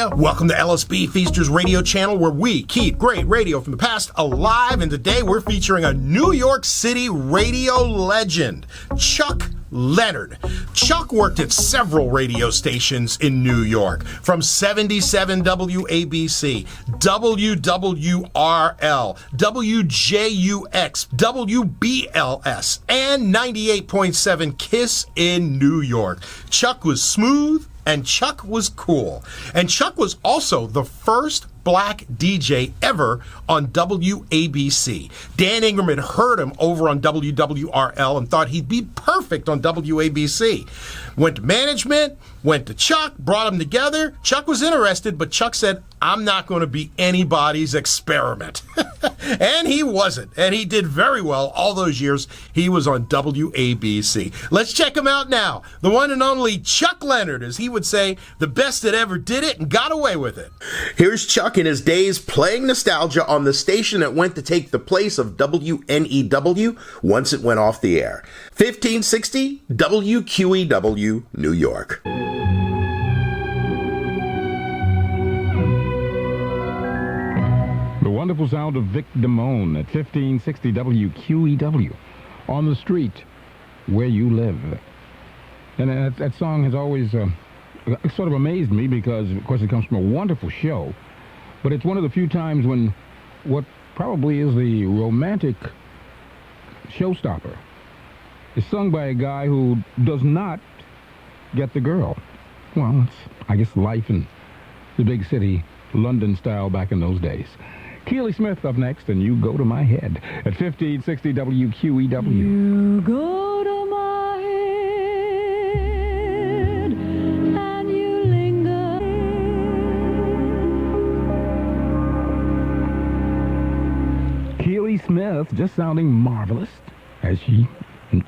ya? Welcome to LSB Feasters radio channel, where we keep great radio from the past alive, and today we're featuring a New York City radio legend, Chuck Leonard. Chuck worked at several radio stations in New York, from 77 WABC, WWRL, WJUX, WBLS, and 98.7 KISS in New York. Chuck was smooth, and Chuck was cool. And Chuck was also the first black DJ ever on WABC. Dan Ingram had heard him over on WWRL and thought he'd be perfect on WABC. Went to management, went to Chuck, brought them together. Chuck was interested, but Chuck said, I'm not going to be anybody's experiment. And he wasn't. And he did very well all those years he was on WABC. Let's check him out now. The one and only Chuck Leonard, as he would say, the best that ever did it and got away with it. Here's Chuck in his days playing nostalgia on the station that went to take the place of WNEW once it went off the air. 1560 WQEW, New York. The wonderful sound of Vic Damone at 1560 WQEW, on the street where you live. And that song has always sort of amazed me because, of course, it comes from a wonderful show. But it's one of the few times when what probably is the romantic showstopper is sung by a guy who does not get the girl. Well, it's, I guess, life in the big city, London style back in those days. Keely Smith up next, and You Go to My Head at 1560 WQEW. You go to my head and you linger. Keely Smith just sounding marvelous, as she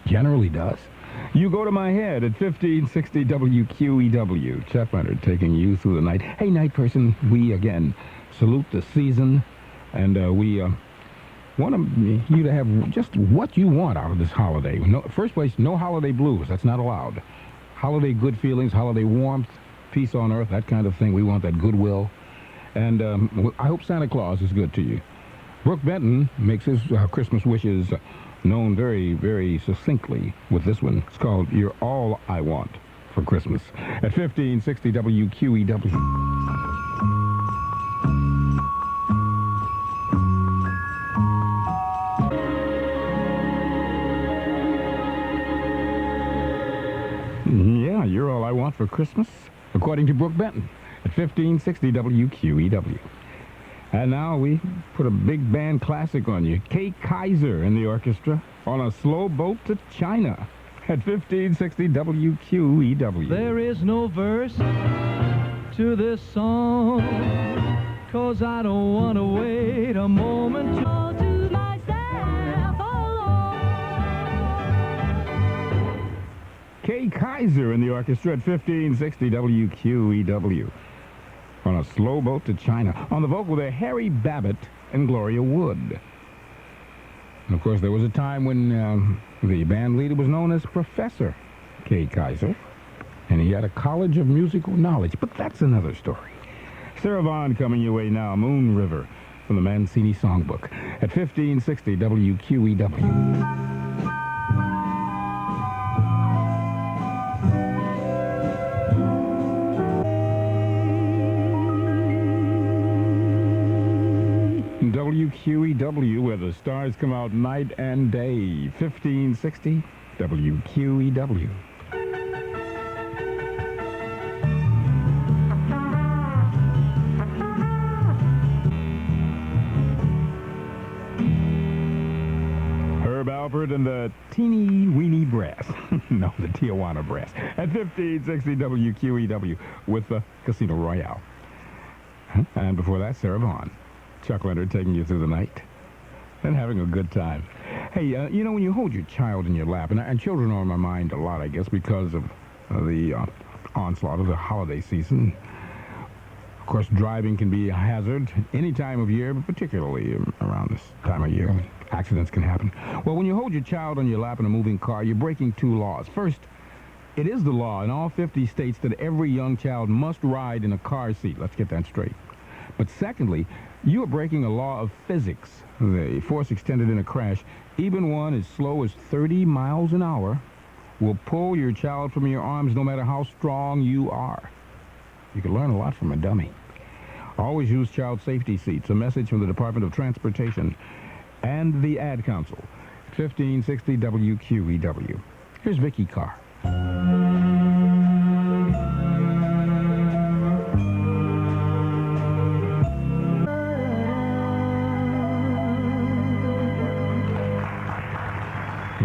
generally does. You Go to My Head at 1560 WQEW. Chuck Leonard taking you through the night. Hey, night person, we again salute the season. And we want you to have just what you want out of this holiday. No, first place, no holiday blues. That's not allowed. Holiday good feelings, holiday warmth, peace on earth, that kind of thing. We want that goodwill. And I hope Santa Claus is good to you. Brooke Benton makes his Christmas wishes known very, very succinctly with this one. It's called You're All I Want for Christmas at 1560 WQEW. Yeah, You're All I Want for Christmas, according to Brooke Benton, at 1560 WQEW. And now we put a big band classic on you. Kay Kaiser and the orchestra on A Slow Boat to China at 1560 WQEW. There is no verse to this song, 'cause I don't want to wait a moment to myself alone. Kay Kaiser and the orchestra at 1560 WQEW on A Slow Boat to China. On the vocal there, Harry Babbitt and Gloria Wood. And of course, there was a time when the band leader was known as Professor Kay Kaiser, and he had a college of musical knowledge, but that's another story. Sarah Vaughan coming your way now, Moon River, from the Mancini Songbook at 1560 WQEW. WQEW, where the stars come out night and day. 1560 WQEW. Herb Alpert and the Teeny Weeny Brass. No, the Tijuana Brass. At 1560 WQEW with the Casino Royale. And before that, Sarah Vaughan. Chuck Leonard taking you through the night and having a good time. Hey, you know, when you hold your child in your lap, and children are on my mind a lot, I guess, because of the onslaught of the holiday season. Of course, driving can be a hazard any time of year, but particularly around this time of year. Accidents can happen. Well, when you hold your child on your lap in a moving car, you're breaking two laws. First, It is the law in all 50 states that every young child must ride in a car seat. Let's get that straight. But secondly, you are breaking a law of physics. The force extended in a crash, even one as slow as 30 miles an hour, will pull your child from your arms no matter how strong you are. You can learn a lot from a dummy. Always use child safety seats. A message from the Department of Transportation and the Ad Council. 1560 WQEW. Here's Vicky Carr.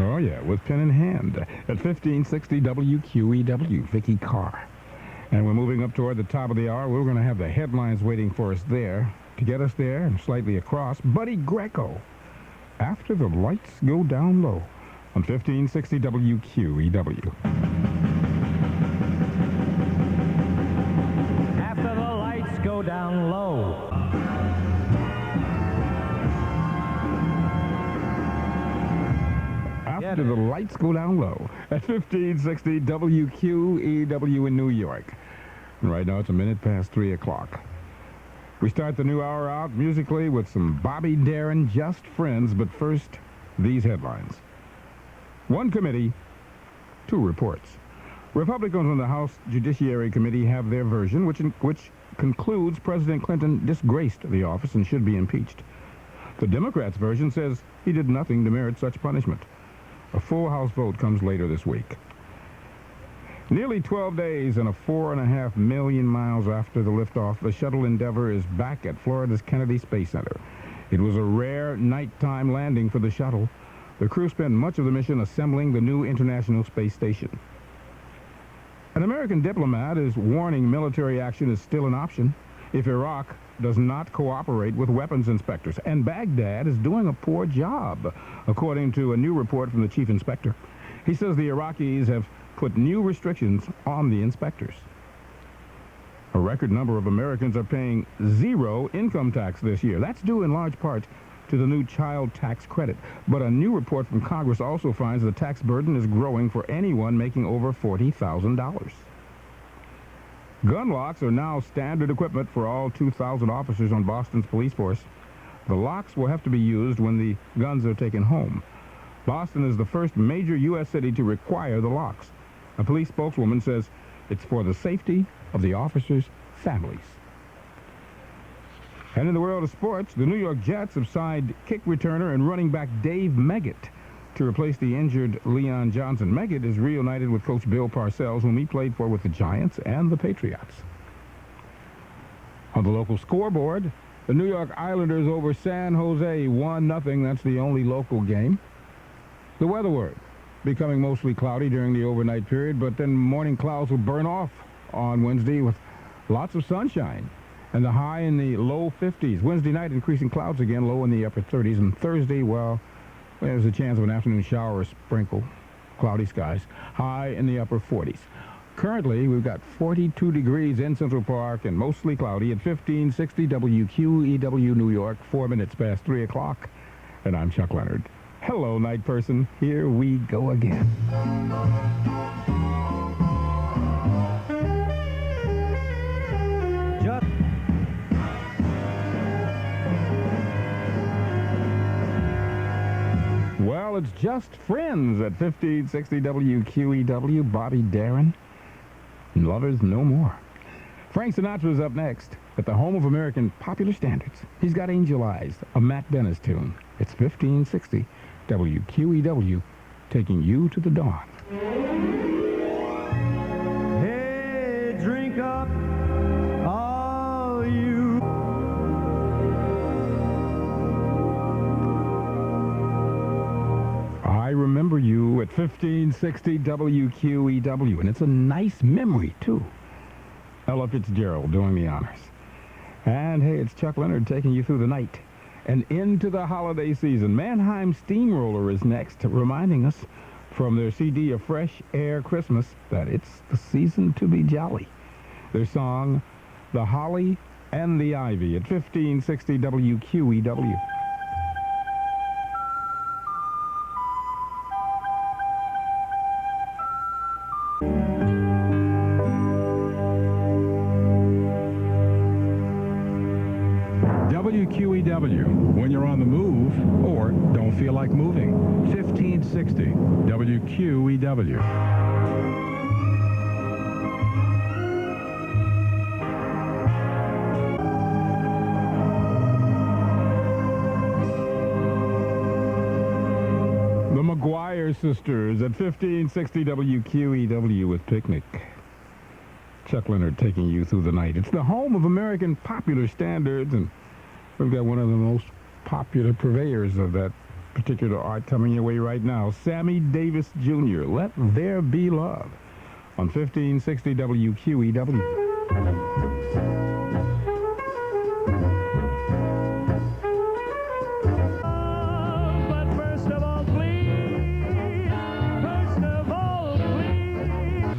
Oh, yeah, with pen in hand. At 1560 WQEW, Vicky Carr. And we're moving up toward the top of the hour. We're going to have the headlines waiting for us there. To get us there and slightly across, Buddy Greco. After the lights go down low on 1560 WQEW. After the lights go down low. After the lights go down low at 1560 WQEW in New York. And right now it's a minute past 3 o'clock. We start the new hour out musically with some Bobby Darin, Just Friends, but first, these headlines. One committee, two reports. Republicans on the House Judiciary Committee have their version, which concludes President Clinton disgraced the office and should be impeached. The Democrats' version says he did nothing to merit such punishment. A full House vote comes later this week. Nearly 12 days and 4.5 million miles after the liftoff, the shuttle Endeavour is back at Florida's Kennedy Space Center. It was a rare nighttime landing for the shuttle. The crew spent much of the mission assembling the new International Space Station. An American diplomat is warning military action is still an option if Iraq does not cooperate with weapons inspectors. And Baghdad is doing a poor job, according to a new report from the chief inspector. He says the Iraqis have put new restrictions on the inspectors. A record number of Americans are paying zero income tax this year. That's due in large part to the new child tax credit. But a new report from Congress also finds the tax burden is growing for anyone making over $40,000. Gun locks are now standard equipment for all 2,000 officers on Boston's police force. The locks will have to be used when the guns are taken home. Boston is the first major U.S. city to require the locks. A police spokeswoman says it's for the safety of the officers' families. And in the world of sports, the New York Jets have signed kick returner and running back Dave Meggett to replace the injured Leon Johnson. Meggett is reunited with Coach Bill Parcells, whom he played for with the Giants and the Patriots. On the local scoreboard, the New York Islanders over San Jose 1-0. That's the only local game. The weather word, becoming mostly cloudy during the overnight period, but then morning clouds will burn off on Wednesday with lots of sunshine and the high in the low 50s. Wednesday night, increasing clouds again, low in the upper 30s. And Thursday, well, there's a chance of an afternoon shower or sprinkle, cloudy skies, high in the upper 40s. Currently, we've got 42 degrees in Central Park and mostly cloudy at 1560 WQEW New York, 4 minutes past 3 o'clock. And I'm Chuck Leonard. Hello, night person. Here we go again. Well, it's Just Friends at 1560 WQEW. Bobby Darin. Lovers no more. Frank Sinatra's up next at the home of American popular standards. He's got Angel Eyes, a Matt Dennis tune. It's 1560 WQEW, taking you to the dawn. Hey, drink up, all you. I remember you at 1560 WQEW, and it's a nice memory, too. Ella Fitzgerald doing the honors. And, hey, it's Chuck Leonard taking you through the night and into the holiday season. Mannheim Steamroller is next, reminding us from their CD, A Fresh Air Christmas, that it's the season to be jolly. Their song, The Holly and the Ivy, at 1560 WQEW. WQEW, when you're on the move or don't feel like moving. 1560 WQEW. The McGuire Sisters at 1560 WQEW with Picnic. Chuck Leonard taking you through the night. It's the home of American popular standards, and we've got one of the most popular purveyors of that particular art coming your way right now, Sammy Davis Jr. Let There Be Love on 1560 WQEW.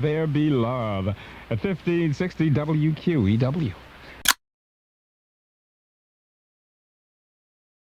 There Be Love at 1560 WQEW.